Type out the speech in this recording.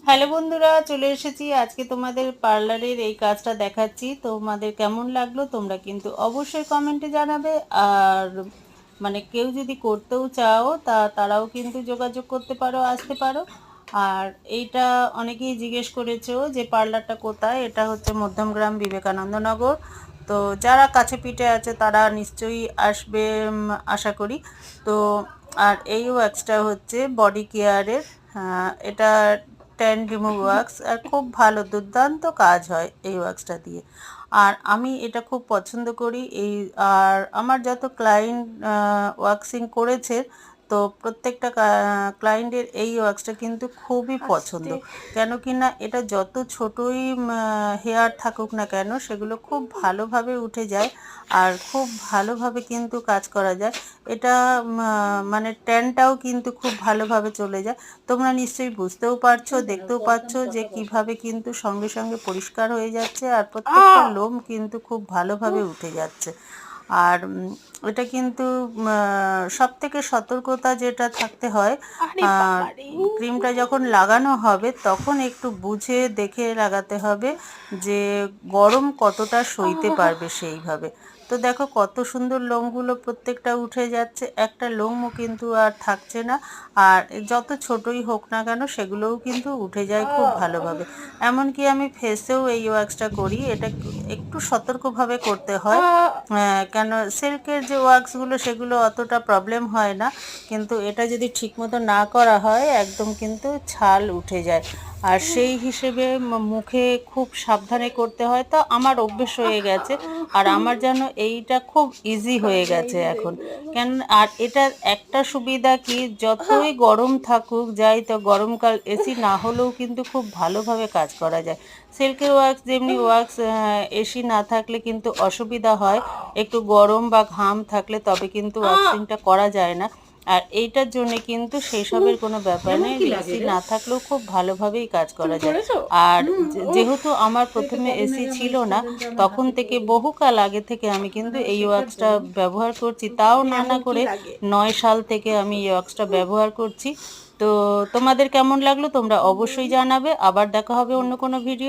Hello বন্ধুরা, চলে এসেছি আজকে তোমাদের পার্লারের এই কাজটা দেখাচ্ছি। তোমাদের কেমন লাগলো তোমরা কিন্তু অবশ্যই কমেন্টে জানাবে। আর মানে কেউ যদি করতেও চাও তারাও কিন্তু যোগাযোগ করতে পারো, আসতে পারো। আর এইটা অনেকেই জিজ্ঞেস করেছো যে পার্লারটা কোথায়। এটা হচ্ছে মধ্যমগ্রাম, বিবেকানন্দনগর। তো যারা কাছে পিঠে আছে তারা নিশ্চয়ই আসবে, আশা করি। তো আর এই ওয়াক্সটা হচ্ছে বডি কেয়ারের। এটা ট্যান রিমুভ ওয়াক্স, আর খুব ভালো দুর্দান্ত কাজ হয় এই ওয়াক্সটা দিয়ে। আর আমি এটা খুব পছন্দ করি। আর আমার যত ক্লায়েন্ট ওয়াক্সিং করেছে, তো প্রত্যেকটা ক্লায়েন্টের এই ওয়াক্সটা কিন্তু খুবই পছন্দ। কেন কি না, এটা যত ছোটই হেয়ার থাকুক না কেন, সেগুলো খুব ভালোভাবে উঠে যায় আর খুব ভালোভাবে কিন্তু কাজ করা যায়। এটা মানে ট্যানটাও কিন্তু খুব ভালোভাবে চলে যায়। তোমরা নিশ্চয়ই বুঝতেও পারছো, দেখতেও পাচ্ছো যে কিভাবে কিন্তু সঙ্গে সঙ্গে পরিষ্কার হয়ে যাচ্ছে, আর প্রত্যেকটা লোম কিন্তু খুব ভালোভাবে উঠে যাচ্ছে। আর এটা কিন্তু সব থেকে সতর্কতা যেটা থাকতে হয়, ক্রিমটা যখন লাগানো হবে তখন একটু বুঝে দেখে লাগাতে হবে যে গরম কতটা সইতে পারবে সেইভাবে। তো দেখো কত সুন্দর লোমগুলো প্রত্যেকটা উঠে যাচ্ছে, একটা লোমও কিন্তু আর থাকছে না। আর যত ছোটই হোক না কেন সেগুলোও কিন্তু উঠে যায় খুব ভালোভাবে। এমনকি আমি ফেসেও এই ওয়াক্সটা করি। এটা একটু সতর্কভাবে করতে হয়। কেন, সিল্কের যে ওয়াক্সগুলো সেগুলো অতটা প্রবলেম হয় না, কিন্তু এটা যদি ঠিকমতো না করা হয় একদম কিন্তু ছাল উঠে যায়। আর সেই হিসেবে মুখে খুব সাবধানে করতে হয়। তো আমার অভ্যেস হয়ে গেছে, আর আমার যেন এইটা খুব ইজি হয়ে গেছে এখন। কেন, আর এটার একটা সুবিধা কি, যতই গরম থাকুক যাই, তো গরমকাল এসি না হলেও কিন্তু খুব ভালোভাবে কাজ করা যায়। সিল্কের ওয়াক্স যেমনি ওয়াক্স, এসি না থাকলে কিন্তু অসুবিধা হয়, একটু গরম বা ঘাম থাকলে তবে কিন্তু ওয়াক্সিংটা করা যায় না। আর এইটার জন্য কিন্তু সেই সবের কোনো ব্যাপার নেই, এসি না থাকলেও খুব ভালোভাবেই কাজ করা যায়। আর যেহেতু আমার প্রথমে এসি ছিল না, তখন থেকে বহুকাল আগে থেকে আমি কিন্তু এই ওয়াক্সটা ব্যবহার করছি। তাও না করে 9 সাল থেকে আমি এই ওয়াক্সটা ব্যবহার করছি। তো তোমাদের কেমন লাগলো তোমরা অবশ্যই জানাবে। আবার দেখা হবে অন্য কোনো ভিডিও।